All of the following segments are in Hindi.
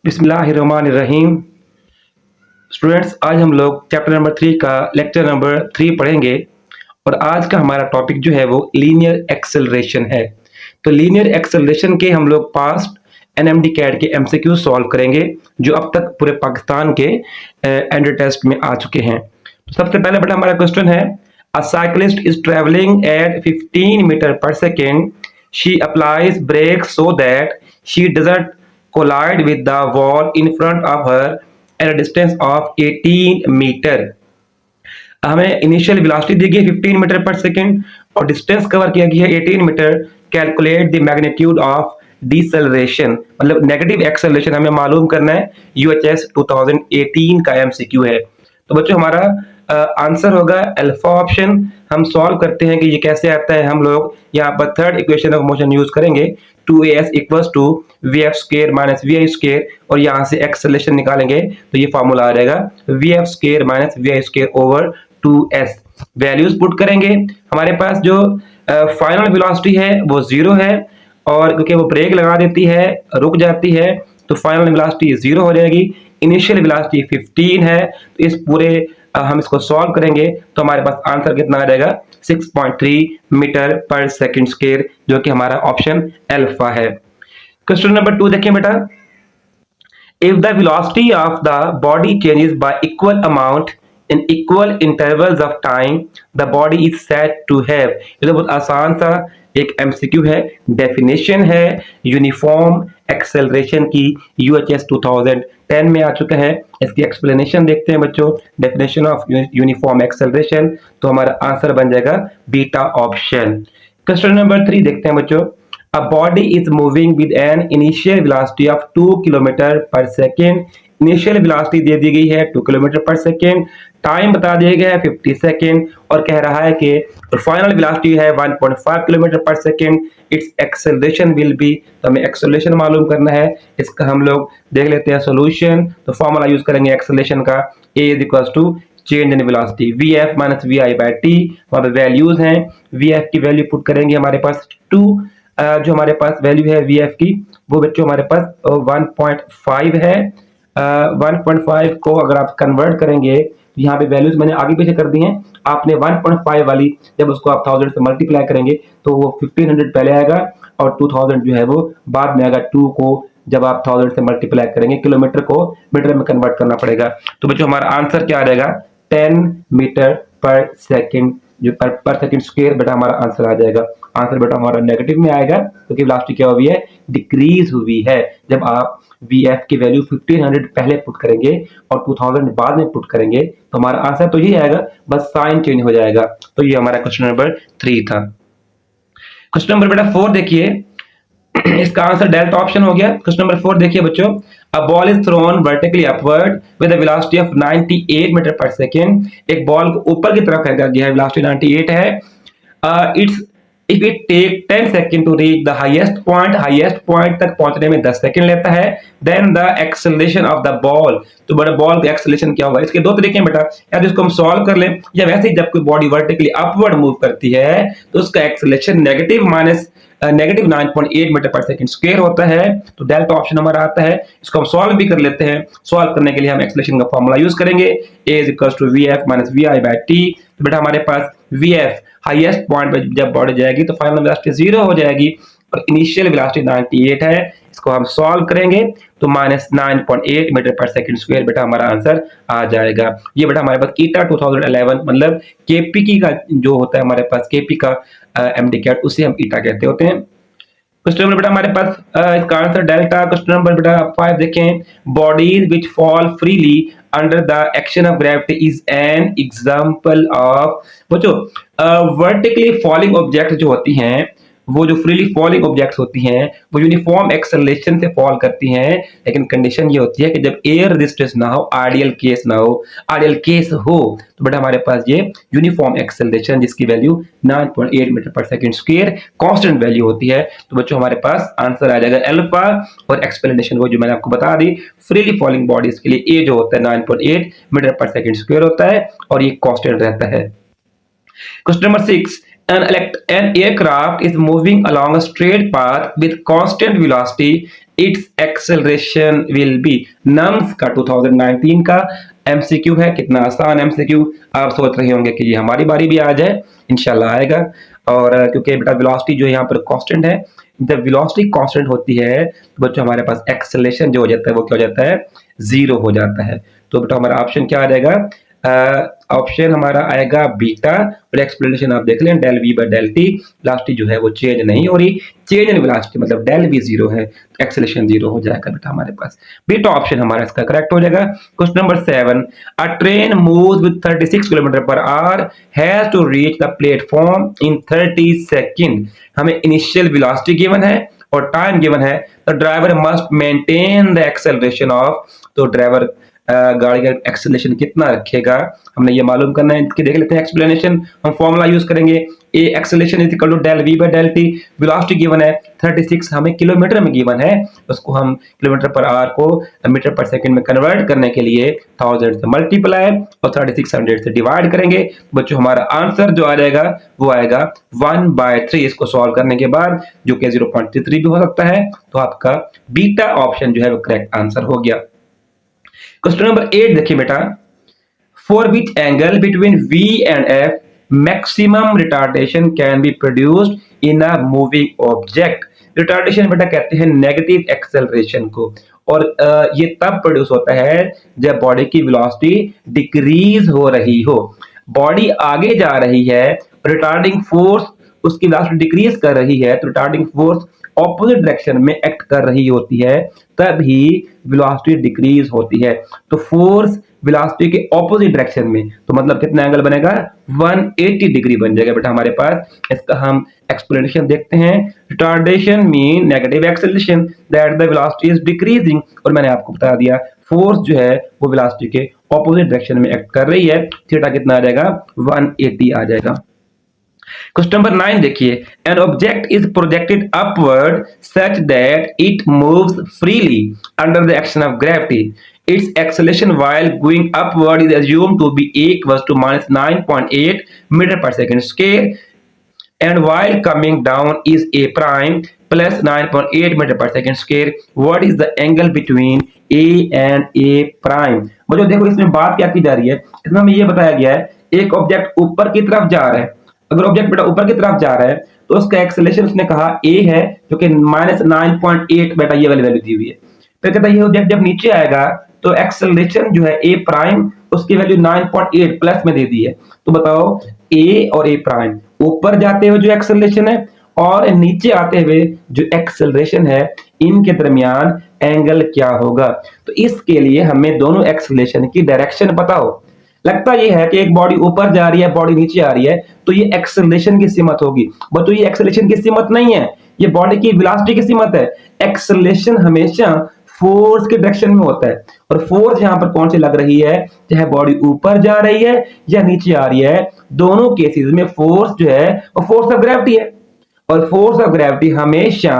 बिस्मिल्लाहिर्रहमानिर्रहीम। स्टूडेंट्स, आज हम लोग चैप्टर नंबर 3 का लेक्चर नंबर 3 पढ़ेंगे और आज का हमारा टॉपिक जो है वो लीनियर एक्सेलरेशन है। तो लीनियर एक्सेलरेशन के हम लोग पास्ट एनएमडी कैट के एमसीक्यू सॉल्व करेंगे जो अब तक पूरे पाकिस्तान के एंट्री टेस्ट में आ चुके हैं। तो सबसे पहले बेटा हमारा क्वेश्चन है, a cyclist is travelling at 15 metre per second, she applies brake so that she doesn't collide with the wall in front of her at a distance of 18 metre. हमें इनिशियल वेलोसिटी दी गई 15 मीटर पर सेकेंड और डिस्टेंस कवर किया गया है 18 metre. Calculate the magnitude of deceleration, मतलब नेगेटिव एक्सेलरेशन हमें मालूम करना है। यूएचएस 2018 का एमसीक्यू है। तो बच्चों हमारा आंसर होगा अल्फा ऑप्शन। हम सॉल्व करते हैं कि ये कैसे आता है। हम लोग यहाँ पर third equation of motion use करेंगे, 2as equals to vf square minus vi square, और यहाँ से एक्सेलरेशन निकालेंगे तो ये फार्मूला आ जाएगा vf square minus vi square over 2s। Values put करेंगे, हमारे पास जो फाइनल वेलोसिटी है वो 0 है और क्योंकि वो ब्रेक लगा देती है, रुक जाती है, तो फाइनल वेलोसिटी 0 हो जाएगी। इनिशियल वेलोसिटी 15 है, तो इस पूरे हम इसको सॉल्व करेंगे तो हमारे पास आंसर कितना आ जाएगा 6.3 मीटर पर सेकंड स्क्वायर, जो कि हमारा ऑप्शन अल्फा है। क्वेश्चन नंबर 2 देखिए बेटा, if the velocity of the body changes y equal amount in equal intervals of time, the body is said to have। ये तो बहुत आसान सा एक एमसीक्यू है, डेफिनेशन है यूनिफॉर्म एक्सेलरेशन की, यूएचएस 2010 में आ चुका है। इसकी एक्सप्लेनेशन देखते हैं बच्चों, डेफिनेशन ऑफ यूनिफॉर्म एक्सेलरेशन, तो हमारा आंसर बन जाएगा बीटा ऑप्शन। क्वेश्चन नंबर 3 देखते हैं बच्चों, a body is moving with an initial velocity of 2 kilometre पर सेकेंड। इनिशियल वेलोसिटी दे दी गई है 2 किलोमीटर पर सेकेंड, टाइम बता दिया गया है 50 सेकेंड और कह रहा है कि फाइनल वेलोसिटी है 1.5 किलोमीटर पर second. It's acceleration will be, तो हमें एक्सेलरेशन मालूम करना है। इसका हम लोग देख लेते हैं सॉल्यूशन। तो फॉर्मूला यूज करेंगे एक्सेलरेशन का, a is equal to change in velocity vf minus vi by t। हमारे वैल्यूज हैं, vf की वैल्यू पुट करेंगे, हमारे पास 2 जो हमारे पास वैल्यू है vf की वो बच्चों हमारे पास 1.5 है। 1.5 को अगर आप कन्वर्ट करेंगे, यहाँ पे वैल्यूज मैंने आगे पीछे कर दी हैं। आपने 1.5 वाली जब उसको आप 1000 से मल्टीप्लाई करेंगे तो वो 1500 पहले आएगा और 2000 जो है वो बाद में आएगा। 2 को जब आप 1000 से मल्टीप्लाई करेंगे, किलोमीटर को मीटर में कन्वर्ट करना पड़ेगा। तो बच्चों हमारा आंसर क्या आ जाएगा 10 मीटर पर सेकेंड, जो पर सेकेंड स्क्वायर बेटा हमारा आंसर आ जाएगा। आंसर बेटा हमारा नेगेटिव में आएगा क्योंकि वेलोसिटी क्या हुई है, डिक्रीज हुई है। जब आप vf की वैल्यू 1500 पहले पुट करेंगे और 2000 बाद में पुट करेंगे तो हमारा आंसर तो यही आएगा, बस साइन चेंज हो जाएगा। तो ये हमारा क्वेश्चन नंबर 3 था। क्वेश्चन नंबर बेटा 4 देखिए, इसका आंसर डेल्टा ऑप्शन हो गया। क्वेश्चन नंबर 4 देखिए बच्चों, a ball is thrown vertically upward with a velocity of 98 metre per second. एक बॉल को ऊपर की तरफ फेंका गया है, वेलोसिटी 98 है। It's if it take 10 second to reach the highest point तक पहुंचने में 10 सेकंड लेता है, then the acceleration of the ball, तो बड़ा बॉल का एक्सेलरेशन क्या होगा। इसके दो तरीके हैं बेटा, या तो इसको हम सॉल्व कर लें या वैसे ही जब कोई बॉडी वर्टिकली अपवर्ड मूव करती है तो उसका acceleration negative 9.8 metre per second square होता है। तो डेल्टा ऑप्शन हमारा आता है। इसको हम सॉल्व भी कर लेते हैं। सॉल्व करने के लिए हम एक्सेलरेशन का फॉर्मूला यूज करेंगे, a is equal to vf minus vi by t। तो बेटा हमारे पास vf हाईएस्ट पॉइंट पे जब बढ़ जाएगी तो फाइनल वेलोसिटी 0 हो जाएगी और इनिशियल वेलोसिटी 98 है। इसको हम सॉल्व करेंगे तो minus 9.8 metre per second square बेटा हमारा आंसर आ जाएगा। ये बेटा हमारे पास ईटा 2011 मतलब केपी की का जो होता है हमारे पास केपी का एमडी कैट, उसे हम ईटा कहते होते हैं। क्वेश्चन नंबर बेटा हमारे पास इसका आंसर डेल्टा। क्वेश्चन नंबर बेटा 5 देखें, bodies which fall freely under the action of gravity is an example of. बच्चों वर्टिकली फॉलिंग ऑब्जेक्ट जो होती हैं, वो जो फ्रीली फॉलिंग ऑब्जेक्ट्स होती हैं वो यूनिफॉर्म एक्सेलरेशन से फॉल करती हैं, लेकिन कंडीशन ये होती है कि जब एयर रेजिस्टेंस ना हो, आइडियल केस ना हो। आइडियल केस हो तो बेटा हमारे पास ये यूनिफॉर्म एक्सेलरेशन जिसकी value 9.8 metre per second square constant value होती है। तो बच्चों हमारे पास आंसर आ जाएगा अल्फा और एक्सप्लेनेशन वो जो मैंने आपको बता दी, फ्रीली फॉलिंग बॉडीज के लिए ए जो होता है 9.8 मीटर पर सेकंड स्क्वायर होता है और ये कांस्टेंट रहता है। Question number 6, an aircraft is moving along a straight path with constant velocity it's acceleration will be. Nums का 2019 का एमसीक्यू है, कितना आसान एमसीक्यू। आप सोच रहे होंगे कि ये हमारी बारी भी आ जाए, इंशाल्लाह आएगा। और क्योंकि बेटा वेलोसिटी जो यहाँ पर कांस्टेंट है, जब वेलोसिटी कांस्टेंट होती है तो बच्चों हमारे पास एक्सेलरेशन जो हो जाता है वो क्या हो जाता है, जीरो हो जाता है। तो बेटा हमारा ऑप्शन क्या आ जाएगा, ऑप्शन हमारा आएगा बीटा। और एक्सप्लेनेशन आप देख लें, del v by del t, velocity जो है वो चेंज नहीं हो रही, चेंज इन वेलोसिटी मतलब डेल वी जीरो है, तो एक्सेलरेशन जीरो हो जाएगा बेटा हमारे पास। बीटा ऑप्शन हमारा इसका करेक्ट हो जाएगा। Question number 7, a train moves with 36 kilometre per hour has to reach the platform in 30 second. हमें इनिशियल वेलोसिटी गिवन है और टाइम गिवन है, तो driver must maintain the acceleration of, तो ड्राइवर गाड़ी का एक्सेलरेशन कितना रखेगा हमने ये मालूम करना है। कि देख लेते हैं एक्सप्लेनेशन, हम फॉर्मूला यूज करेंगे, a acceleration is equal to del v by del t. Velocity given है 36, हमें किलोमीटर में गिवन है, उसको हम किलोमीटर पर आवर को मीटर पर सेकंड में कन्वर्ट करने के लिए 1000 से मल्टीप्लाई और 3600 से डिवाइड करेंगे। बच्चों हमारा आंसर जो आ जाएगा वो आएगा 1/3। इसको सॉल्व करने के बाद जो कि 0.33 भी हो सकता है, तो आपका बीटा ऑप्शन जो है वो करेक्ट आंसर हो गया। क्वेश्चन नंबर 8 देखिए बेटा, for which angle between V and F maximum retardation can be produced in a moving object. Retardation बेटा कहते हैं नेगेटिव एक्सेलरेशन को, और ये तब प्रोड्यूस होता है जब बॉडी की वेलोसिटी डिक्रीज हो रही हो। बॉडी आगे जा रही है, रिटार्डिंग फोर्स उसकी वेलोसिटी डिक्रीज कर रही है, तो रिटार्डिंग फोर्स ऑपोजिट डायरेक्शन में एक्ट कर रही होती है, तभी वेलोसिटी डिक्रीज होती है। तो फोर्स वेलोसिटी के ऑपोजिट डायरेक्शन में, तो मतलब कितना एंगल बनेगा, 180 डिग्री बन जाएगा बेटा हमारे पास। इसका हम एक्सप्लेनेशन देखते हैं। Retardation mean negative acceleration that the velocity is decreasing, और मैंने आपको बता दिया फोर्स जो है वो वेलोसिटी के ऑपोजिट डायरेक्शन में एक्ट कर रही है। थीटा कितना आ जाएगा, 180 आ जाएगा। क्वेश्चन नंबर 9 देखिए, an object is projected upward such that it moves freely under the action of gravity. Its acceleration while going upward is assumed to be equal to -9.8 metre per second square, and while coming down is a prime plus 9.8 metre per second square. What is the angle between A and A prime? बच्चों देखो इसमें बात क्या की जा रही है, इसमें हमें ये बताया गया है एक ऑब्जेक्ट ऊपर की तरफ जा रहा है। अगर ऑब्जेक्ट बेटा ऊपर की तरफ जा रहा है तो उसका एक्सेलरेशन उसने कहा A है, जो कि -9.8 बेटा ये वाली वैल्यू दी हुई है। फिर कहता है ये ऑब्जेक्ट जब नीचे आएगा तो एक्सेलरेशन जो है A प्राइम उसकी वैल्यू 9.8 प्लस में दे दी है। तो बताओ A और A प्राइम ऊपर जाते हुए जो एक्सेलरेशन है और नीचे आते हुए जो एक्सेलरेशन है, इनके दरमियान एंगल क्या होगा। तो इसके लिए हमें दोनों एक्सेलरेशन की डायरेक्शन पता हो। लगता ये है कि एक बॉडी ऊपर जा रही है, बॉडी नीचे आ रही है, तो ये एक्सेलरेशन की सीमत होगी। बट ये एक्सेलरेशन की सीमत नहीं है, ये बॉडी की वेलोसिटी की सीमत है। एक्सेलरेशन हमेशा फोर्स के डायरेक्शन में होता है, और फोर्स यहाँ पर कौन सी लग रही है, चाहे बॉडी ऊपर जा रही है या नीचे आ रही है, दोनों केसेस में फोर्स जो है वो फोर्स ऑफ ग्रेविटी है। और फोर्स ऑफ ग्रेविटी हमेशा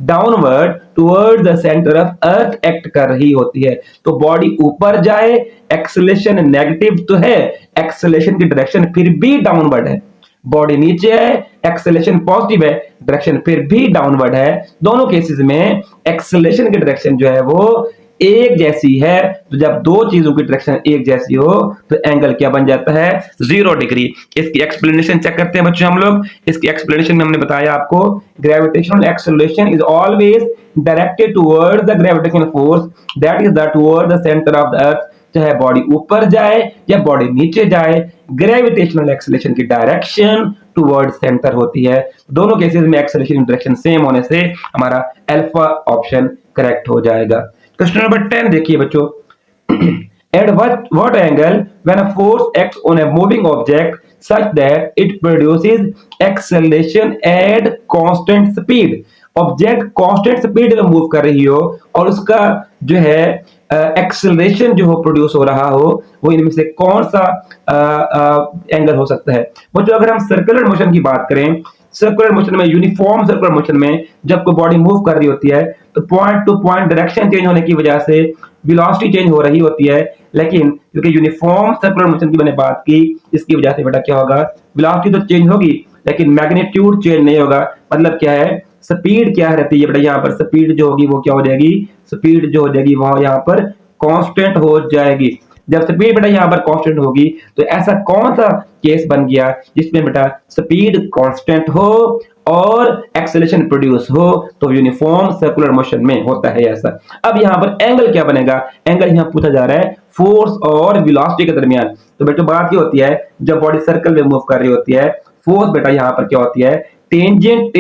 downward toward the centre of earth act कर रही होती है। तो बॉडी ऊपर जाए, एक्सेलरेशन नेगेटिव तो है, एक्सेलरेशन की डायरेक्शन फिर भी डाउनवर्ड है। बॉडी नीचे है, एक्सेलरेशन पॉजिटिव है, डायरेक्शन फिर भी डाउनवर्ड है। दोनों केसेस में एक्सेलरेशन की डायरेक्शन जो है वो एक जैसी है। तो जब दो चीजों की डायरेक्शन एक जैसी हो तो एंगल क्या बन जाता है, 0 डिग्री। इसकी एक्सप्लेनेशन चेक करते हैं बच्चों हम लोग। इसकी एक्सप्लेनेशन में हमने बताया आपको, gravitational acceleration is always directed towards the gravitational force that is the toward the centre of the earth. चाहे बॉडी ऊपर जाए या बॉडी नीचे जाए, ग्रेविटेशनल एक्सेलरेशन की डायरेक्शन टुवर्ड सेंटर होती है। दोनों केसेस में एक्सेलरेशन डायरेक्शन सेम होने से हमारा अल्फा ऑप्शन करेक्ट हो जाएगा। क्वेश्चन नंबर 10 देखिए बच्चों, at what angle when a force acts on a moving object such that it produces acceleration at constant speed। Object constant speed में मूव कर रही हो और उसका जो है एक्सेलरेशन जो हो प्रोड्यूस हो रहा हो, वो इनमें से कौन सा एंगल हो सकता है। वो जो अगर हम सर्कुलर मोशन की बात करें, सर्कुलर मोशन में, यूनिफॉर्म सर्कुलर मोशन में जब कोई बॉडी मूव कर रही होती है तो point two point direction change होने की वजह से वेलोसिटी चेंज हो रही होती है। लेकिन क्योंकि यूनिफॉर्म सर्कुलर मोशन की मैंने बात की, इसकी वजह से बेटा क्या होगा, वेलोसिटी तो चेंज होगी लेकिन मैग्नीट्यूड चेंज नहीं होगा। मतलब क्या है, स्पीड क्या रहती है बेटा, यहाँ पर स्पीड जो होगी वो क्या हो जाएगी, स्पीड जो हो जाएगी वह यहाँ पर कांस्टेंट हो जाएगी। जब स्पीड बेटा यहाँ पर कांस्टेंट होगी तो ऐसा कौन सा केस बन गया जिसमें बेटा स्पीड कांस्टेंट हो और एक्सेलरेशन प्रोड्यूस हो, तो यूनिफॉर्म सर्कुलर मोशन में होता है ऐसा। अब यहाँ पर एंगल क्या बनेगा, एंगल यहाँ पूछा जा रहा है फोर्स और वेलोसिटी के दरमियान। तो बेटा बात ये होती है जब बॉडी सर्कल में मूव कर रही होती है, फोर्स बेटा यहाँ पर क्या होती है, tangent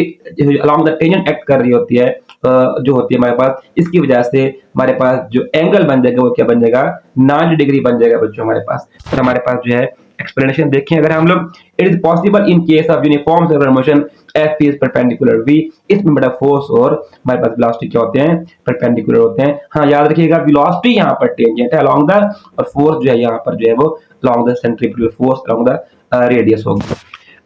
along the tangent act कर रही होती है, जो होती है हमारे पास, इसकी वजह से हमारे पास जो एंगल बन जाएगा वो क्या बन जाएगा, 90 डिग्री बन जाएगा बच्चों हमारे पास। तो हमारे पास जो है एक्सप्लेनेशन देखें अगर हम लोग, it is possible in case of uniform circular motion F is perpendicular V, इसमें बेटा फोर्स और हमारे पास वेलोसिटी क्या होते हैं, परपेंडिकुलर होते हैं। हाँ याद रखिएगा वेलोसिटी यहाँ पर टेंजेंट है अलोंग द, और फोर्स जो है यहाँ पर जो है वो along the centrifugal force along the radius होगी।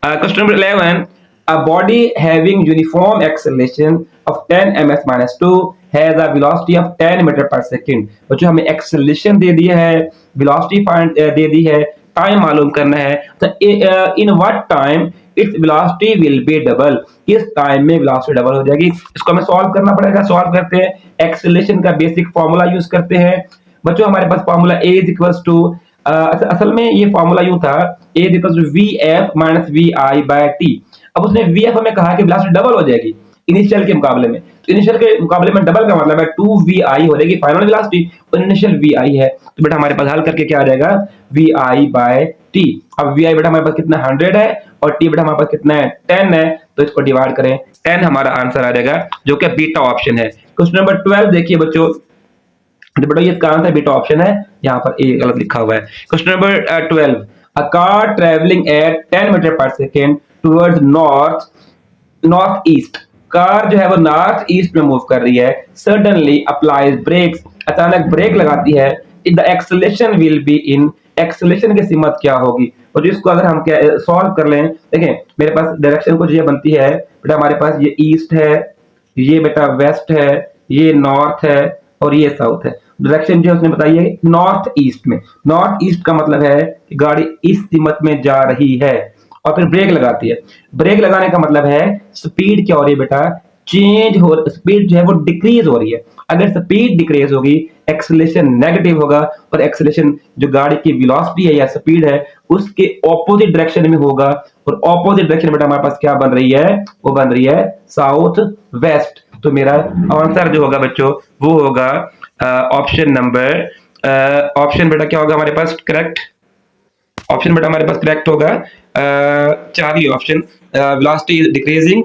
Question number 11, a body having uniform acceleration of 10 ms minus 2 has a velocity of 10 metre per second. बच्चों हमें एक्सेलरेशन दे दिया है, वेलोसिटी फाइंड दे दी है, टाइम मालूम करना है। तो in what time its velocity will be double, किस टाइम में वेलोसिटी डबल हो जाएगी, इसको हमें सॉल्व करना पड़ेगा। सॉल्व करते हैं, एक्सेलरेशन का बेसिक फार्मूला यूज करते हैं बच्चों। हमारे पास formula a is equals to, असल में ये फार्मूला यूं था a is equals to vf minus vi by t। अब उसने vf हमें कहा कि वेलोसिटी डबल हो जाएगी इनिशियल के मुकाबले में, तो इनिशियल के मुकाबले में डबल का मतलब है 2vi हो जाएगी फाइनल वेलोसिटी, और इनिशियल vi है, तो बेटा हमारे पास हल करके क्या आ जाएगा, vi बाय t। अब vi बेटा हमारे पास कितना 100 है और t बेटा हमारे पास कितना है 10 है, तो इसको डिवाइड करें 10 हमारा आंसर आ जाएगा जो कि बीटा ऑप्शन है। क्वेश्चन नंबर 12 देखिए बच्चों, तो बेटा ये इसका आंसर बीटा ऑप्शन है, यहाँ पर ए गलत लिखा हुआ है। Question number 12, a car travelling at 10 metre per second towards north east, car जो है वो नॉर्थ ईस्ट में मूव कर रही है, सडनली अप्लाइज ब्रेक्स, अचानक ब्रेक लगाती है, the acceleration will be in, acceleration की सीमत क्या होगी। और इसको अगर हम क्या सॉल्व कर लें, देखें मेरे पास डायरेक्शन कुछ ये बनती है बेटा, हमारे पास ये ईस्ट है, ये बेटा वेस्ट है, ये नॉर्थ है और ये साउथ है। डायरेक्शन जो उसने बताई है नॉर्थ ईस्ट में, नॉर्थ ईस्ट का मतलब है कि गाड़ी इस सीमत में जा रही है और फिर ब्रेक लगाती है। ब्रेक लगाने का मतलब है स्पीड क्या हो रही है बेटा, चेंज हो, स्पीड जो है वो डिक्रीज हो रही है। अगर स्पीड डिक्रीज होगी एक्सेलरेशन नेगेटिव होगा, और एक्सेलरेशन जो गाड़ी की वेलोसिटी है या स्पीड है उसके ऑपोजिट डायरेक्शन में होगा, और ऑपोजिट डायरेक्शन बेटा हमारे पास क्या बन रही है, वो बन रही है साउथ वेस्ट। तो मेरा आंसर जो होगा बच्चों वो होगा ऑप्शन नंबर, ऑप्शन बेटा क्या होगा हमारे पास करेक्ट, ऑप्शन बेटा हमारे पास करेक्ट होगा चार्ली ऑप्शन, वेलोसिटी डिक्रीजिंग।